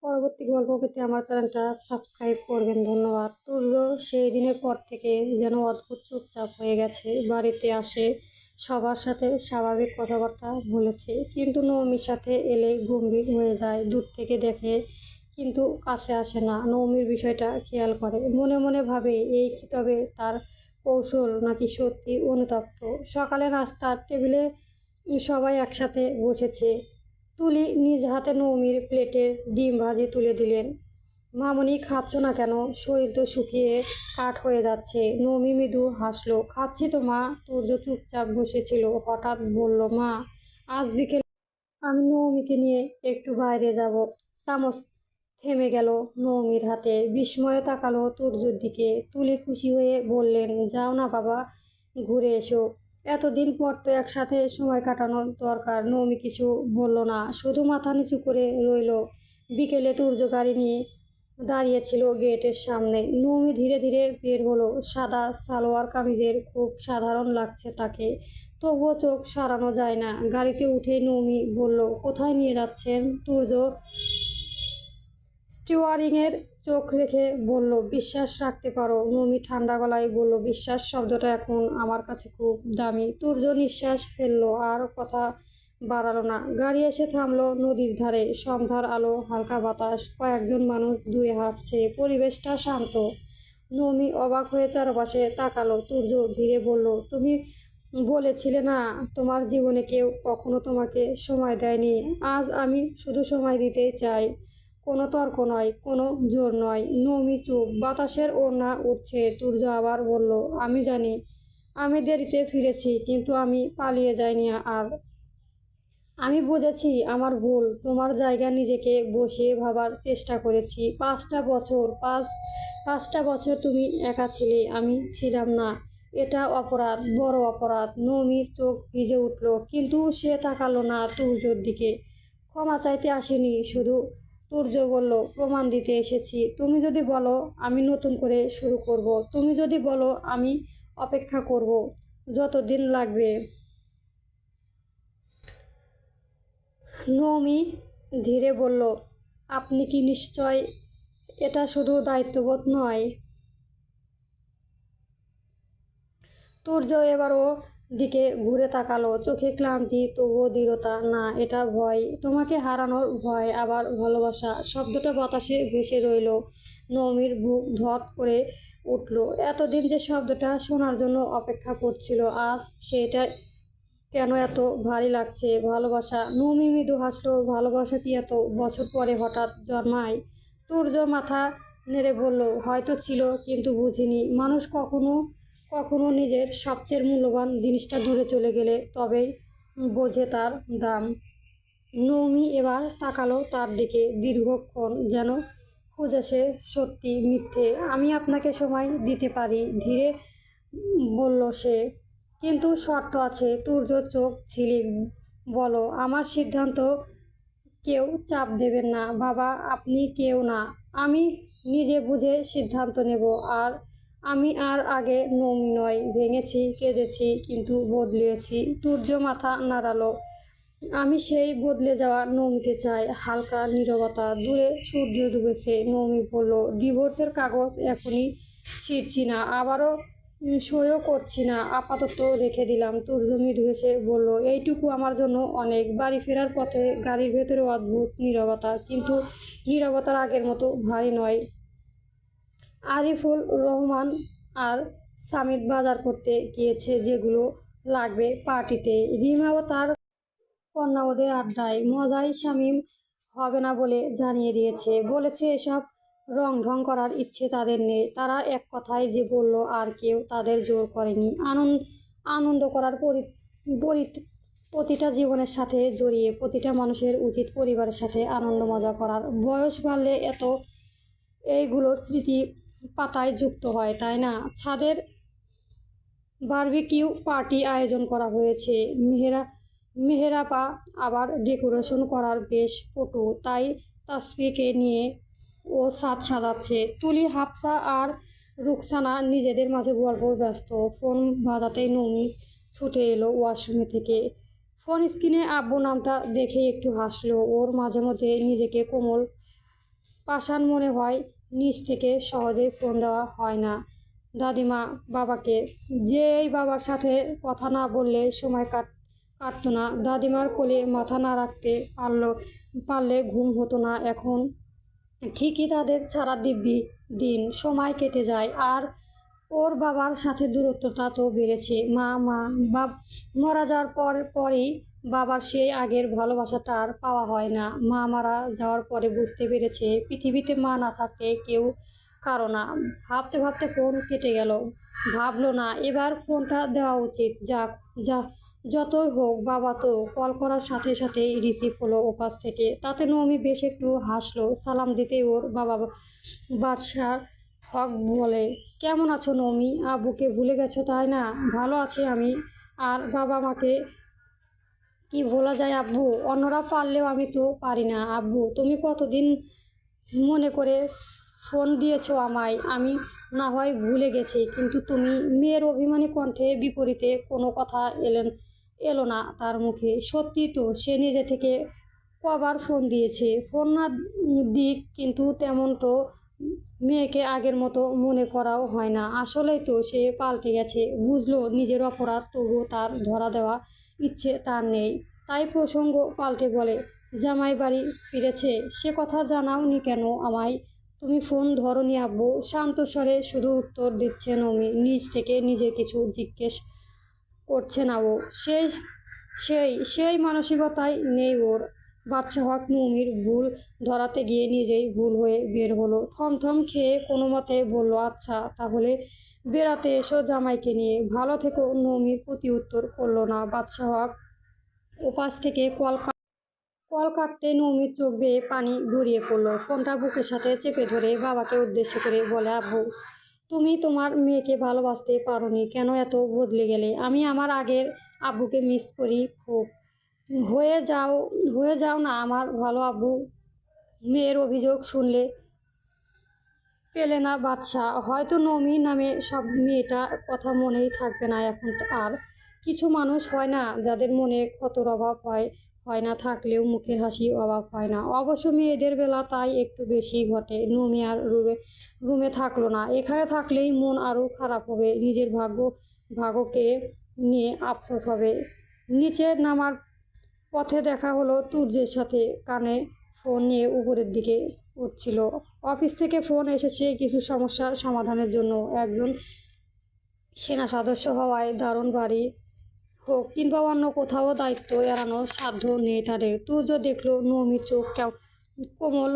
পরবর্তী গল্প পেতে আমার চ্যানেলটা সাবস্ক্রাইব করবেন। ধন্যবাদ। তুর্য সেই দিনের পর থেকে যেন অদ্ভুত চুপচাপ হয়ে গেছে। বাড়িতে আসে, সবার সাথে স্বাভাবিক কথাবার্তা বলেছে, কিন্তু নৌমির সাথে এলে গম্ভীর হয়ে যায়। দূর থেকে দেখে কিন্তু কাছে আসে না। নৌমির বিষয়টা খেয়াল করে, মনে মনে ভাবে এই কি তবে তার কৌশল নাকি সত্যি অনুতপ্ত। সকালে নাস্তার টেবিলে সবাই একসাথে বসেছে। তুলি নিজ হাতে নৌমির প্লেটের ডিম ভাজি তুলে দিলেন। মামুনি, খাচ্ছ না কেন? শরীর তো শুকিয়ে কাঠ হয়ে যাচ্ছে। নৌমি মৃদু হাসলো। খাচ্ছি তো মা। তুর্য চুপচাপ বসেছিল, হঠাৎ বলল, মা, আজ বিকেল আমি নৌমিকে নিয়ে একটু বাইরে যাব। চামচ থেমে গেল নৌমির হাতে। বিস্ময়ে তাকালো তুর্যর দিকে। তুলি খুশি হয়ে বললেন, যাও না বাবা, ঘুরে এসো। এতদিন পর তো একসাথে সময় কাটানোর দরকার। নৌমি কিছু বলল না, শুধু মাথা নিচু করে রইল। বিকেলে তুর্য গাড়ি নিয়ে দাঁড়িয়েছিল গেটের সামনে। নৌমি ধীরে ধীরে বের হলো। সাদা সালোয়ার কামিজের, খুব সাধারণ লাগছে তাকে, তবুও চোখ সরানো যায় না। গাড়িতে উঠে নৌমি বলল, কোথায় নিয়ে যাচ্ছেন? তুর্য স্টিয়ারিংয়ের চোখ রেখে বলল, বিশ্বাস রাখতে পারো। নৌমি ঠান্ডা গলায় বলল, বিশ্বাস শব্দটা এখন আমার কাছে খুব দামি। তুর্য নিঃশ্বাস ফেললো, আর কথা বাড়ালো না। গাড়ি এসে থামলো নদীর ধারে। সন্ধ্যার আলো, হালকা বাতাস, কয়েকজন মানুষ দূরে হাঁটছে। পরিবেশটা শান্ত। নৌমি অবাক হয়ে চারপাশে তাকালো। তুর্য ধীরে বলল, তুমি বলেছিলে না তোমার জীবনে কেউ কখনো তোমাকে সময় দেয়নি? আজ আমি শুধু সময় দিতে চাই। কোনো তর্ক নয়, কোনো জোর নয়। নৌমি চুপ। বাতাসের ওড়না উঠছে। তুর্য আবার বলল, আমি জানি আমি দেরিতে ফিরেছি, কিন্তু আমি পালিয়ে যাইনি। আর আমি বুঝেছি আমার ভুল। তোমার জায়গায় নিজেকে বসিয়ে ভাবার চেষ্টা করেছি। 5টা বছর, পাঁচটা বছর তুমি একা ছিলে, আমি ছিলাম না। এটা অপরাধ, বড় অপরাধ। নৌমির চোখ ভিজে উঠল, কিন্তু সে তাকালো না তুর্যর দিকে। ক্ষমা চাইতে আসেনি শুধু, তুর্য বলল, প্রমাণ দিতে এসেছি। তুমি যদি বলো আমি নতুন করে শুরু করব, তুমি যদি বলো আমি অপেক্ষা করব, যতদিন লাগবে। নৌমি ধীরে বলল, আপনি কি নিশ্চয়? এটা শুধু দায়িত্ববোধ নয়। তুর্য এবারও দিকে ঘুরে তাকালো, চোখে ক্লান্তি, তবুও দৃঢ়তা। না, এটা ভয়। তোমাকে হারানোর ভয়, আবার ভালোবাসা। শব্দটা বাতাসে ভেসে রইল। নৌমির বুক ধড় করে উঠল। এতদিন যে শব্দটা শোনার জন্য অপেক্ষা করছিল, আজ সেটা কেন এত ভারী লাগছে? ভালোবাসা। নৌমি মৃদু হাসলো। ভালোবাসা কি এত বছর পরে হঠাৎ জন্মায়? তুর্য মাথা নেড়ে বলল, হয়তো ছিল, কিন্তু বুঝিনি। মানুষ কখনো কখনো নিজের সবচেয়ে মূল্যবান জিনিসটা দূরে চলে গেলে তবেই বোঝে তার দাম। নৌমি এবার তাকালো তার দিকে দীর্ঘক্ষণ, যেন খুঁজেছে সত্যি মিথ্যে। আমি আপনাকে সময় দিতে পারি, ধীরে বলল সে, কিন্তু শর্ত আছে। তুর্য চোখ ঝিলিক। বলো। আমার সিদ্ধান্ত কেউ চাপ দেবেন না বাবা, আপনি কেউ না। আমি নিজে বুঝে সিদ্ধান্ত নেব। আর আমি আর আগে নৌমি নই। ভেঙেছি, কেঁদেছি, কিন্তু বদলিয়েছি। তুর্য মাথা নাড়ালো। আমি সেই বদলে যাওয়া নৌমিকে চাই। হালকা নীরবতা। দূরে সূর্য ডুবেছে। নৌমি বলল, ডিভোর্সের কাগজ এখনই ছিঁড়ছি না, আবারও সইও করছি না, আপাতত রেখে দিলাম। তুর্য মৃদু হেসে বলল, এইটুকু আমার জন্য অনেক। বাড়ি ফেরার পথে গাড়ির ভেতরে অদ্ভুত নীরবতা, কিন্তু নীরবতার আগের মতো ভারী নয়। আরিফুল রহমান আর সামিদ বাজার করতে গিয়েছে যেগুলো লাগবে পার্টিতে। রিমাও তার কন্যা ওদের আড্ডায় মজায় শামিম হবে না বলে জানিয়ে দিয়েছে। বলেছে এসব রং ঢং করার ইচ্ছে তাদের নেই। তারা এক কথায় যে বলল, আর কেউ তাদের জোর করেনি। আনন্দ করার প্রতিটা জীবনের সাথে জড়িয়ে। প্রতিটা মানুষের উচিত পরিবারের সাথে আনন্দ মজা করার। বয়স বাড়লে এত এইগুলোর স্মৃতি পাতায় যুক্ত হয়, তাই না? ছাদের বারবিকিউ পার্টি আয়োজন করা হয়েছে। মেহেরাপা আবার ডেকোরেশন করার বেশ পটু, তাই তাসফিকে নিয়ে ও ছাদ সাজাচ্ছে। তুলি, হাফসা আর রুকসানা নিজেদের মাঝে গল্প ব্যস্ত। ফোন বাজাতেই নৌমি ছুটে এলো ওয়াশরুমে থেকে। ফোন স্ক্রিনে আব্বু নামটা দেখে একটু হাসলো। ওর মাঝে মধ্যে নিজেকে কোমল পাষাণ মনে হয়, নিজ থেকে সহজে ফোন দেওয়া হয় না দাদিমা বাবাকে, যে এই বাবার সাথে কথা না বললে সময় কাটতো না। দাদিমার কোলে মাথা না রাখতে পারলে ঘুম হতো না। এখন ঠিকই তাদের ছাড়া দিব্যি দিন সময় কেটে যায়, আর ওর বাবার সাথে দূরত্বটা তো বেড়েছে। বাপ মারা যাওয়ার পরই বাবার সেই আগের ভালোবাসাটা আর পাওয়া হয় না। মা মারা যাওয়ার পরে বুঝতে পেরেছে পৃথিবীতে মা না থাকলে কেউ কারো না। ভাবতে ভাবতে ফোন কেটে গেল। ভাবলো না এবার ফোনটা দেওয়া উচিত। যাক, যা যতই হোক, বাবা তো। কল করার সাথে সাথেই রিসিভ হলো ওপাশ থেকে। তাতে নমি বেশ একটু হাসলো। সালাম দিতেই ওর বাবা বাদশার হক বলে, কেমন আছো নমি? আব্বুকে ভুলে গেছো তাই না? ভালো আছি আমি। আর বাবা মাকে কি ভোলা যায় আব্বু? অন্যরা পারলেও আমি তো পারি না আব্বু। তুমি কতদিন মনে করে ফোন দিয়েছো আমায়, আমি না হয় ভুলে গেছি, কিন্তু তুমি। মেয়ের অভিমানী কণ্ঠে বিপরীতে কোনো কথা এলো না তার মুখে। সত্যি তো, সে নিজে থেকে কবার ফোন দিয়েছে। ফোন না দিক, কিন্তু তেমন তো মেয়েকে আগের মতো মনে করাও হয় না। আসলেই তো সে পাল্টে গেছে। বুঝলো নিজের অপরাধ, তবুও তার ধরা দেওয়া ইচ্ছে তার নেই। তাই প্রসঙ্গ পাল্টে বলে, জামাই বাড়ি ফিরেছে? সে কথা জানাওনি কেন আমায়? তুমি ফোন ধরোনি আব্বু? শান্ত স্বরে শুধু উত্তর দিচ্ছে নমি। নিজ থেকে নিজের কিছু জিজ্ঞেস করছে না ও। সেই মানসিকতাই নেই ওর। বাদশা হক নমির ভুল ধরাতে গিয়ে নিজেই ভুল হয়ে বের হলো। থমথম খেয়ে কোনো মতে বলল, আচ্ছা তাহলে বেড়াতে এসো জামাইকে নিয়ে। ভালো থেকো। নমির প্রতি উত্তর করলো না বাদশা হক। ওপাশ থেকে কল কাটতে নমির চোখ বেয়ে পানি গড়িয়ে পড়লো। ফোনটা বুকের সাথে চেপে ধরে বাবাকে উদ্দেশ্য করে বলে, আব্বু, তুমি তোমার মেয়েকে ভালোবাসতে পারোনি কেন? এত বদলে গেলে। আমি আমার আগের আব্বুকে মিস করি খুব। হয়ে যাও না আমার ভালো আব্বু। মেয়ের অভিযোগ শুনলে পেলে না বাদশা। হয়তো নমি নামে সব মেয়েটা কথা মনেই থাকবে না এখন আর। কিছু মানুষ হয় না যাদের মনে ক্ষতর অভাব হয় না, থাকলেও মুখের হাসি অভাব হয় না। অবশ্য মেয়েদের বেলা তাই একটু বেশি ঘটে। নমি আর রুমে থাকলো না। এখানে থাকলেই মন আরও খারাপ হবে। নিজের ভাগ্যকে নিয়ে আফসোস হবে। নিচে নামার পথে দেখা হলো তুর্যের সাথে। কানে ফোন নিয়ে উপরের দিকে উঠছিল। অফিস থেকে ফোন এসেছে কিছু সমস্যার সমাধানের জন্য। একজন সেনা সদস্য হওয়ায় দারুণ বাড়ি হোক কিংবা অন্য কোথাও দায়িত্ব এড়ানোর সাধ্য নেই তাদের। তুর্য দেখলো নমি চোখ কোমল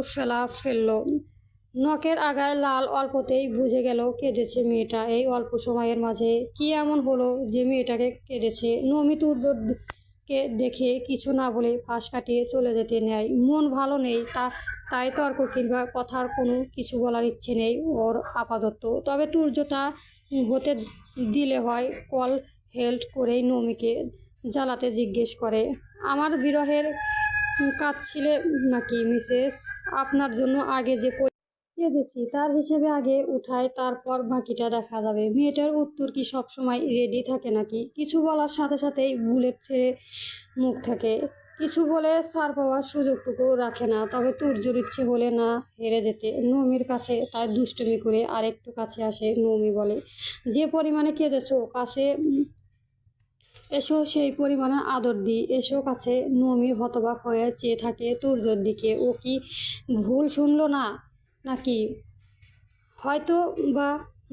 ফেললো। নখের আগায় লাল অল্পতেই বুঝে গেল কেঁদেছে মেয়েটা। এই অল্প সময়ের মাঝে কি এমন হলো যে মেয়েটাকে কেঁদেছে? নমি তুর্যকে দেখে কিছু না বলে পাশ কাটিয়ে চলে যেতে নেয়। মন ভালো নেই তাই তর্ক কিংবা কথার কোনো কিছু বলার ইচ্ছে নেই ওর আপাতত। তবে তুর্য তা হতে দিলে হয়। কল হেল্ড করেই নমিকে জ্বালাতে জিজ্ঞেস করে, আমার বিরহের কাঁদছিলে নাকি মিসেস? আপনার জন্য আগে যে কেঁদেছি তার হিসেবে আগে উঠায়, তারপর বাকিটা দেখা যাবে। মেয়েটার উত্তর কি সবসময় রেডি থাকে নাকি? কিছু বলার সাথে সাথেই বুলেট ছেড়ে মুখ থাকে। কিছু বলে ছাড় পাওয়ার সুযোগটুকু রাখে না। তবে তুর্যর ইচ্ছে হলে না হেরে যেতে নমির কাছে, তাই দুষ্টুমি করে আরেকটু কাছে আসে। নমি বলে, যে পরিমাণে কেঁদেছো, কাছে এসো সেই পরিমাণে আদর দিই। এসো কাছে। নমি হতবাক হয়ে চেয়ে থাকে তুর্যর দিকে। ও কি ভুল শুনলো নাকি? হয়তো বা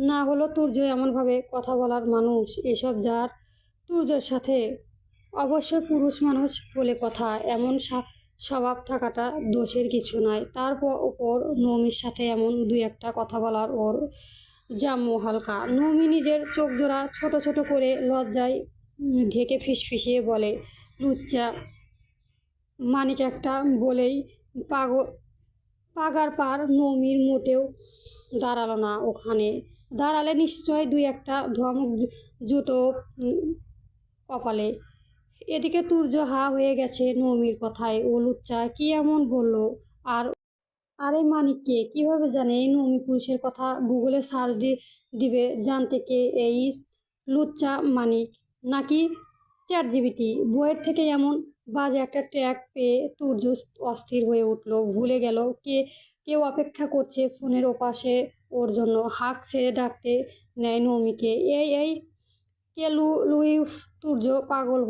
না হলো তুর্য এমনভাবে কথা বলার মানুষ এসব যার তুর্যর সাথে। অবশ্যই পুরুষ মানুষ বলে কথা, এমন স্বভাব থাকাটা দোষের কিছু নয়। তারপর ওপর নমির সাথে এমন দুই একটা কথা বলার ওর জাম্মু হালকা। নমি নিজের চোখ জোড়া ছোট ছোট করে লজ্জায় ঢেকে ফিসফিসিয়ে বলে, লুচ্চা মানিক একটা বলেই পাগার পার। নমির মোটেও দাঁড়ালো না ওখানে। দাঁড়ালে নিশ্চয় দুই একটা ধমক জুতো কপালে। এদিকে তুর্য হা হয়ে গেছে নমির কথায়। ও লুচ্চা কি এমন বলল? আর আরে মানিককে কিভাবে জানে এই নমি পুরুষের কথা? গুগলে সার্চ দিবে জানতে কে এই লুচ্চা মানিক, নাকি চ্যাট জিপিটি? বইয়ের থেকে এমন বাজে একটা ট্র্যাক পেয়ে তুর্য অস্থির হয়ে উঠল, ভুলে গেল কেউ অপেক্ষা করছে ফোনের ওপাশে ওর জন্য। হাঁক ছেড়ে ডাকতে নেয় নৌমিকে। এই এই কে লুই? তুর্য পাগল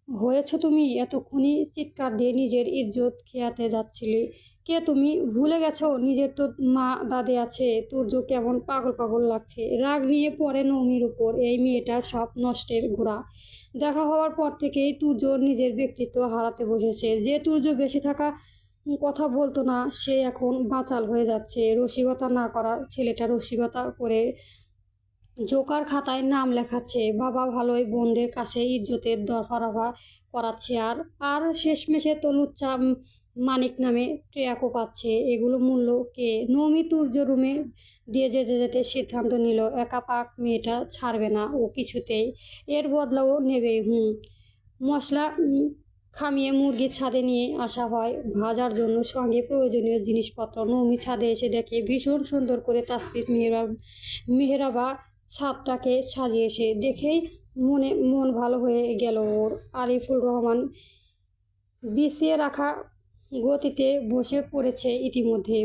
হয়েছ তুমি? এতক্ষণই চিৎকার দিয়ে নিজের ইজ্জত খেয়াতে যাচ্ছিলে। কে তুমি? ভুলে গেছো নিজের তো মা দাদি আছে। তুর্য কেমন পাগল পাগল লাগছে। রাগ নিয়ে পড়ে নৌমির উপর। এই মেয়েটার সব নষ্টের গোড়া। দেখা হওয়ার পর থেকেই তুর্য নিজের ব্যক্তিত্ব হারাতে বসেছে। যে তুর্য বেশি থাকা কথা বলতো না, সে এখন বাচাল হয়ে যাচ্ছে। রসিকতা না করা ছেলেটা রসিকতা করে জোকার খাতায় নাম লেখাচ্ছে। বাবা ভালোই বোনদের কাছে ইজ্জতের দরফারফা করাচ্ছে, আর আর শেষমেশে তো লুচ্চা মানিক নামে ট্রেয়াকও পাচ্ছে। এগুলো মূল্য কে? নৌমি তুর্য রুমে দিয়ে যেতে যেতে সিদ্ধান্ত নিল, একা পাক মেয়েটা ছাড়বে না ও কিছুতেই। এর বদলাও নেবে। মশলা খামিয়ে মুরগির ছাদে নিয়ে আসা হয় ভাজার জন্য, সঙ্গে প্রয়োজনীয় জিনিসপত্র। নৌমি ছাদে এসে দেখে ভীষণ সুন্দর করে তাসফির মেহরাবা ছাদটাকে সাজিয়েছে। দেখেই মন ভালো হয়ে গেল ওর। আরিফুল রহমান বিছিয়ে রাখা গতিতে বসে পড়েছে ইতিমধ্যে।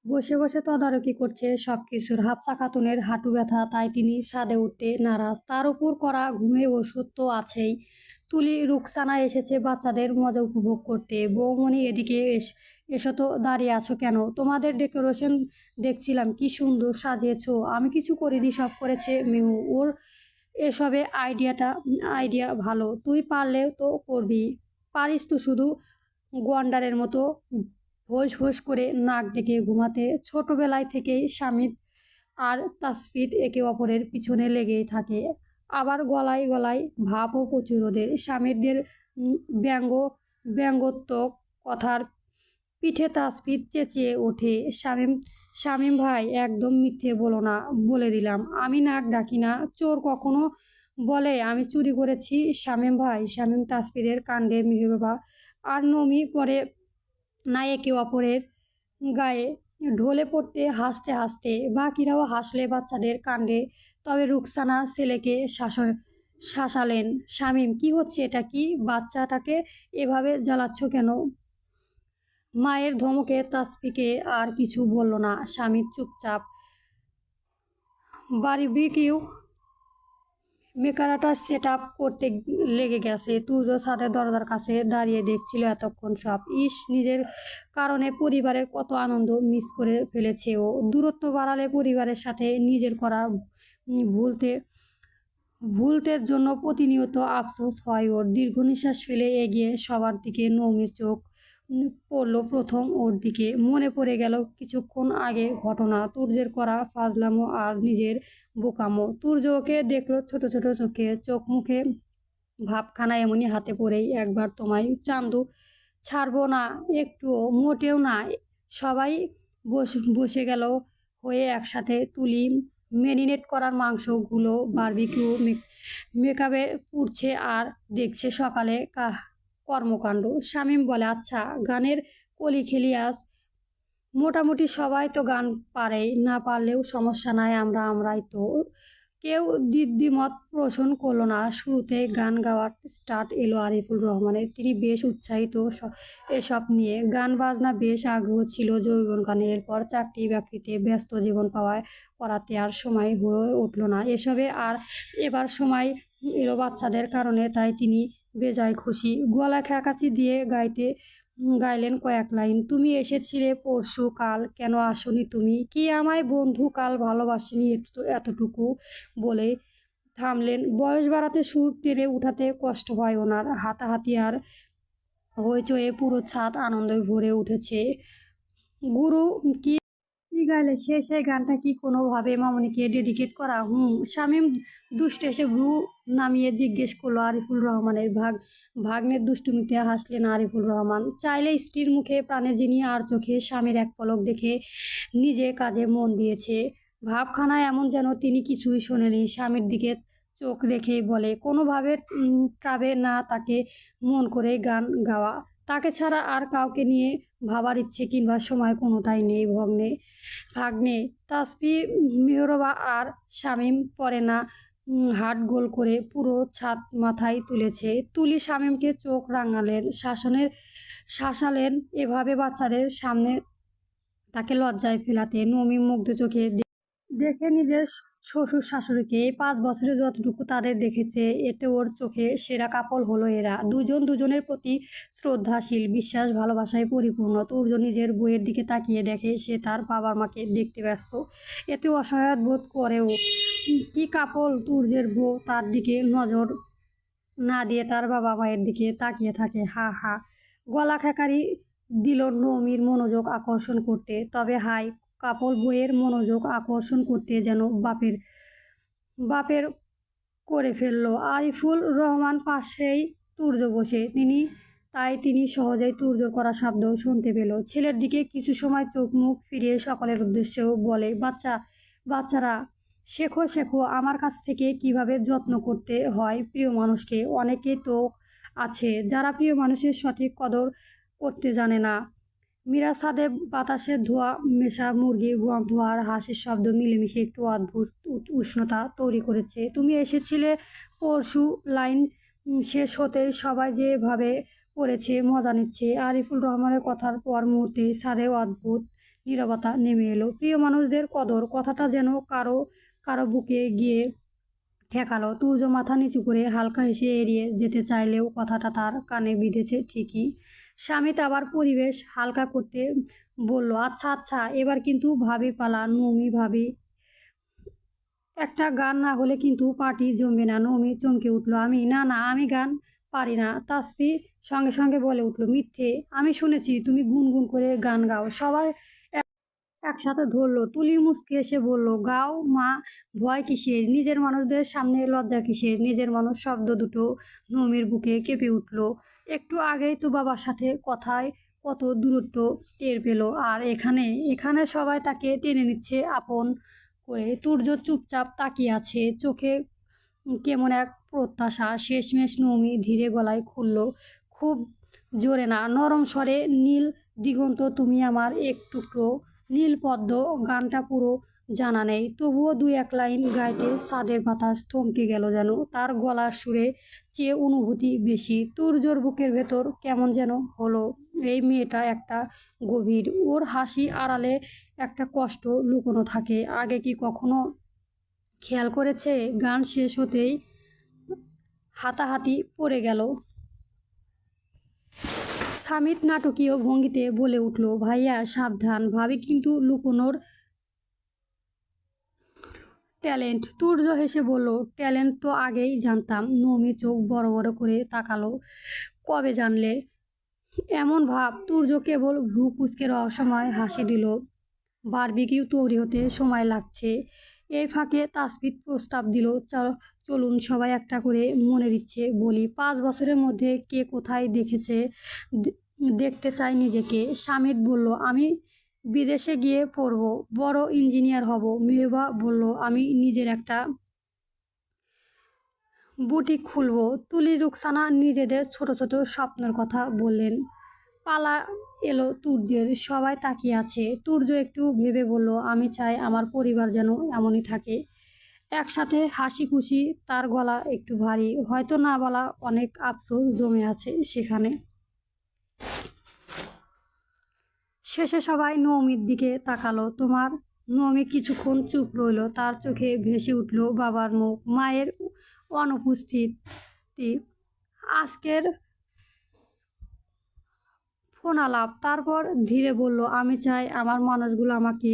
বসে বসে তদারকি করছে সবকিছুর। হাফসা খাতুনের হাঁটু ব্যথা, তাই তিনি ছাদে উঠতে নারাজ। তার উপর করা ঘুমে ওষুধ তো আছেই। তুলি রুকসানা এসেছে বাচ্চাদের মজা উপভোগ করতে। বৌমণি এদিকে এসো তো, দাঁড়িয়ে আছো কেন? তোমাদের ডেকোরেশন দেখছিলাম, কি সুন্দর সাজিয়েছো। আমি কিছু করিনি, সব করেছে মেহু। ওর এসবে আইডিয়া ভালো। তুই পারলেও তো করবি। পারিস তো শুধু গন্ডারের মতো ফোঁস ফোঁস করে নাক ডেকে ঘুমাতে। ছোটবেলায় থেকেই স্বামী আর তাসফির একে অপরের পিছনে লেগেই থাকে। আবার গলায় গলায় ভাবও প্রচুর ওদের। স্বামীদের ব্যঙ্গোত্তক কথার পিঠে তাসফির চেঁচিয়ে ওঠে, শামীম ভাই, একদম মিথ্যে বলো না, বলে দিলাম। আমি নাক ডাকি না। চোর কখনো বলে আমি চুরি করেছি? শামীম ভাই। শামীম তাসফিরের কাণ্ডে মেহবাবা আর নমি পরে না একে অপরের গায়ে ঢলে পড়তে হাসতে হাসতে। বাকিরাও হাসলে বাচ্চাদের কাণ্ডে। তবে রুকসানা ছেলেকে শাসালেন। শামীম, কি হচ্ছে এটা? কি বাচ্চাটাকে এভাবে জ্বালাচ্ছ কেন? মায়ের ধমকে তাসফিকে আর কিছু বলল না। স্বামী চুপচাপ বারবিকিউ মেকারটা সেট আপ করতে লেগে গেছে। তুর্য ছাদের দরজার কাছে দাঁড়িয়ে দেখছিল এতক্ষণ সব। নিজের কারণে পরিবারের কত আনন্দ মিস করে ফেলেছে ও। দূরত্ব বাড়ালে পরিবারের সাথে নিজের করা ভুলতের জন্য প্রতিনিয়ত আফসোস হয় ওর। দীর্ঘ নিঃশ্বাস ফেলে এগিয়ে সবার দিকে নৌমির চোখ পড়ল প্রথম ওর দিকে। মনে পড়ে গেল কিছুক্ষণ আগে ঘটনা, তুর্যের করা ফাজলামো আর নিজের বোকামো। তুর্য ওকে দেখলো ছোট ছোট চোখে, চোখ মুখে ভাবখানা এমনই হাতে পড়েই একবার তোমায় চান্দু ছাড়বো না একটুও, মোটেও না। সবাই বসে গেল হয়ে একসাথে। তুলি মেরিনেট করার মাংসগুলো বারবিকিউ মেকাবে পুড়ছে আর দেখছে সকালে কর্মকাণ্ড। শামীম বলে, আচ্ছা, গানের কলি খেলি আজ। মোটামুটি সবাই তো গান পারেই, না পারলেও সমস্যা নাই, আমরাই তো। কেউ দ্বিমত পোষণ করলো না। শুরুতে গান গাওয়ার স্টার্ট এলো আরিফুল রহমানের। তিনি বেশ উৎসাহিত এসব নিয়ে। গান বাজনা বেশ আগ্রহ ছিল যৌবনকালে। এরপর চাকরি বাকরিতে ব্যস্ত জীবন করাতে আর সময় হয়ে উঠল না এসবে। আর এবার সময় এলো বাচ্চাদের কারণে, তাই তিনি বেজায় খুশি। গলা খ্যাকাচি দিয়ে গাইলেন কয়েক লাইন। তুমি এসেছিলে পরশু, কাল কেন আসনি তুমি? কি আমায় বন্ধু কাল ভালোবাসিনি এতটুকু বলে থামলেন। বয়স বাড়াতে সুর টেনে উঠাতে কষ্ট হয় ওনার। হাতাহাতি আর হইচয়ে পুরো ছাদ আনন্দে ভরে উঠেছে। গুরু কি গাইলে সেই গানটা কি কোনোভাবে মামনিকে ডেডিকেট করা? শামীম দুষ্ট এসে ভ্রু নামিয়ে জিজ্ঞেস করলো আরিফুল রহমানের। ভাগ্নের দুষ্টুমিতে হাসলেন আরিফুল রহমান। চাইলে স্ত্রীর মুখে প্রাণে যিনি, আর চোখে স্বামীর এক পলক দেখে নিজে কাজে মন দিয়েছে। ভাবখানা এমন যেন তিনি কিছুই শোনেনি। স্বামীর দিকে চোখ রেখেই বলে, কোনোভাবে ট্রাবে না তাকে মন করে গান গাওয়া। তাকে ছাড়া আর কাউকে নিয়ে ভাবার ইচ্ছে কিংবা সময় কোনোটাই নেই। ভাগ্নে তাসফি মেহরবা আর শামীম পরে না হাত গোল করে পুরো ছাদ মাথায় তুলেছে। তুলি শামীমকে চোখ রাঙালেন, শাসালেন এভাবে বাচ্চাদের সামনে তাকে লজ্জায় ফেলাতে। নমি মুগ্ধ চোখে দেখে নিজের শ্বশুর শাশুড়িকে 5 বছরে যতটুকু তাদের দেখেছে, এতে ওর চোখে সেরা কাপল হলো এরা। দুজন দুজনের প্রতি শ্রদ্ধাশীল, বিশ্বাস ভালোবাসায় পরিপূর্ণ। তুর্য নিজের বইয়ের দিকে তাকিয়ে দেখে সে তার বাবার মাকে দেখতে ব্যস্ত, এতে অসহায় বোধ করেও। কি কাপল! তুর্যের বউ তার দিকে নজর না দিয়ে তার বাবা মায়ের দিকে তাকিয়ে থাকে। হা হা গলা খেকারি দিল নমির মনোযোগ আকর্ষণ করতে। তবে হাই কাপল বইয়ের মনোযোগ আকর্ষণ করতে যেন বাপের বাপের করে ফেললো। আরিফুল রহমান পাশেই তুর্য বসে, তিনি সহজেই তুর্যর করা শব্দ শুনতে পেল। ছেলের দিকে কিছু সময় চোখ মুখ ফিরিয়ে সকলের উদ্দেশ্যেও বলে, বাচ্চারা শেখো শেখো আমার কাছ থেকে কিভাবে যত্ন করতে হয় প্রিয় মানুষকে। অনেকে তো আছে যারা প্রিয় মানুষের সঠিক কদর করতে জানে না। মীরা ছাদে বাতাসে ধোয়া মেশা মুরগির গন্ধ আর হাসির শব্দ মিলেমিশে একটু অদ্ভুত উষ্ণতা তৈরি করেছে। তুমি এসেছিলে পরশু। লাইন শেষ হতেই সবাই যেভাবে পড়েছে মজা নিচ্ছে। আরিফুল রহমানের কথার পর মুহূর্তে ছাদে অদ্ভুত নীরবতা নেমে এলো। প্রিয় মানুষদের কদর কথাটা যেন কারো কারো বুকে গিয়ে ঠেকালো। তুর্য মাথা নিচু করে হালকা হেসে এড়িয়ে যেতে চাইলেও কথাটা তার কানে বিঁধেছে ঠিকই। স্বামীত আবার পরিবেশ হালকা করতে বলল, আচ্ছা আচ্ছা এবার কিন্তু ভাবি পালা। নমি ভাবি একটা গান না হলে কিন্তু পার্টি জমবে না। নমি চমকে উঠল, না না আমি গান পারি না। তাসফি সঙ্গে সঙ্গে বলে উঠল, মিথ্যে, আমি শুনেছি তুমি গুনগুন করে গান গাও। সবাই একসাথে ধরলো। তুলি মুচকি এসে বলল, গাও মা, ভয় কিসের? নিজের মানুষদের সামনে লজ্জা কিসের? নিজের মানুষ শব্দ দুটো নমির বুকে কেঁপে উঠল। একটু আগেই তো বাবার সাথে কথায় কত দূরত্ব টের পেল, আর এখানে এখানে সবাই তাকে টেনে নিচ্ছে আপন করে। তুর্য চুপচাপ তাকিয়ে আছে, চোখে কেমন এক প্রত্যাশা। শেষমেশ নমি ধীরে গলায় খুলল, খুব জোরে না, নরম স্বরে, নীল দিগন্ত তুমি আমার এক টুকরো নীল পদ্ম। গানটা পুরো জানা নেই, তবুও 2-1 লাইন গাইতে ছাদের বাতাস থমকে গেল, যেন তার গলার সুরে চেয়ে অনুভূতি বেশি। তুর্যর বুকের ভেতর কেমন যেন হলো। এই মেয়েটা একটা গভীর, ওর হাসি আড়ালে একটা কষ্ট লুকোনো থাকে। আগে কি কখনো খেয়াল করেছে? গান শেষ হতেই হাতাহাতি পড়ে গেল। সামিত নাটকীয় ভঙ্গিতে বলে উঠল, ভাইয়া সাবধান, ভাবি কিন্তু লুকোনোর ট্যালেন্ট। তুর্য হেসে বলল, ট্যালেন্ট তো আগেই জানতাম। নমি চোখ বড় বড় করে তাকালো, কবে জানলে? এমন ভাব। তুর্য কেবল ভ্রু কুঁচকে রহস্যময় হাসি দিল, বারবিকিউ তৈরি হতে সময় লাগছে। এই ফাঁকে তাসফিত প্রস্তাব দিল, চলুন সবাই একটা করে মনের ইচ্ছে বলি। 5 বছরের মধ্যে কে কোথায় দেখেছে, দেখতে চায় নিজেকে। স্বামীত বলল, আমি বিদেশে গিয়ে পড়ব, বড় ইঞ্জিনিয়ার হব। মেহবা বলল, আমি নিজের একটা বুটিক খুলব। তুলি রুকসানা নিজেদের ছোট ছোট স্বপ্নের কথা বললেন। পালা এলো তুর্যের, সবাই তাকিয়ে আছে। তুর্য একটু ভেবে বলল, আমি চাই আমার পরিবার যেন এমনই থাকে, একসাথে হাসি খুশি। তার গলা একটু ভারী, হয়তো না বলা অনেক আফসোস জমে আছে সেখানে। শেষে সবাই নৌমির দিকে তাকালো। নৌমি কিছুক্ষণ চুপ রইল, তার চোখে ভেসে উঠল বাবার মুখ, মায়ের অনুপস্থিতি, আজকের ফোনালাপ। তারপর ধীরে বলল, আমি চাই আমার মানুষগুলো আমাকে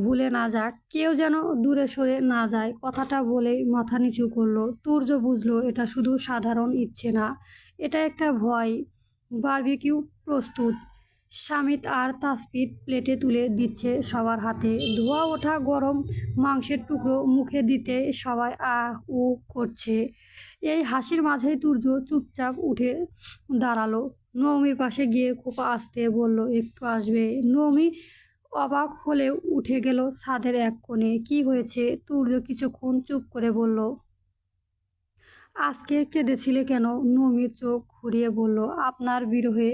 ভুলে না যাক, কেউ যেন দূরে সরে না যায়। কথাটা বলেই মাথা নিচু করলো। তুর্য বুঝলো এটা শুধু সাধারণ ইচ্ছে না, এটা একটা ভয়। বারবিকিউ প্রস্তুত। স্বামীত আর তাসফিত প্লেটে তুলে দিচ্ছে সবার হাতে। ধোয়া ওঠা গরম মাংসের টুকরো মুখে দিতে সবাই উ করছে। এই হাসির মাঝেই তুর্য চুপচাপ উঠে দাঁড়ালো। নৌমির পাশে গিয়ে খুব আস্তে বলল, একটু আসবে? নৌমি অবাক হলে উঠে গেল ছাদের এক কোণে। কি হয়েছে? তুর্য কিছুক্ষণ চুপ করে বলল, আজকে কেঁদেছিলে কেন? নৌমির চোখ ঘুরিয়ে বলল, আপনার বিরহে।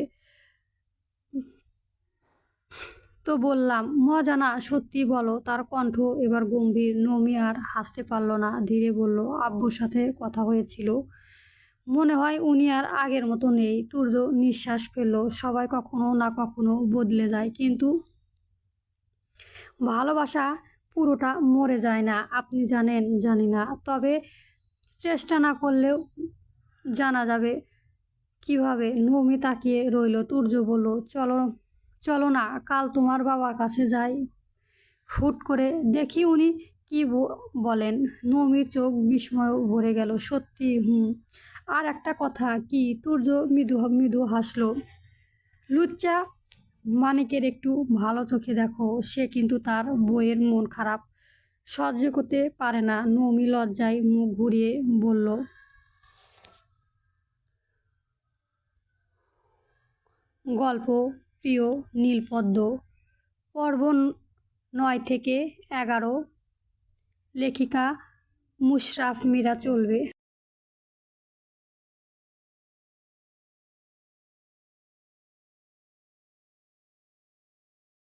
তো বললাম, মজা না, সত্যি বলো। তার কণ্ঠ এবার গম্ভীর। নমি আর হাসতে পারল না, ধীরে বলল, আব্বুর সাথে কথা হয়েছিল, মনে হয় উনি আর আগের মতো নেই। তুর্য নিঃশ্বাস ফেলল। সবাই কখনো না কখনো বদলে যায়, কিন্তু ভালোবাসা পুরোটা মরে যায় না। আপনি জানেন, জানি না, তবে চেষ্টা না করলেও জানা যাবে কিভাবে। নমি তাকিয়ে রইল। তুর্য বলল, চলো চলো না, কাল তোমার বাবার কাছে যাই, হুট করে দেখি উনি কি বলেন। নমির চোখ বিস্ময় ভরে গেল। সত্যি? হুম। আর একটা কথা। কি? তুর্য মৃদু মৃদু হাসলো। লুচ্চা মানিকের একটু ভালো চোখে দেখো, সে কিন্তু তার বইয়ের মন খারাপ সহ্য করতে পারে না। নমি লজ্জায় মুখ ঘুরিয়ে বলল, গল্প প্রিয় নীলপদ্ম, পর্ব 9 থেকে 11, লেখিকা মুশরাফ মীরা। চলবে।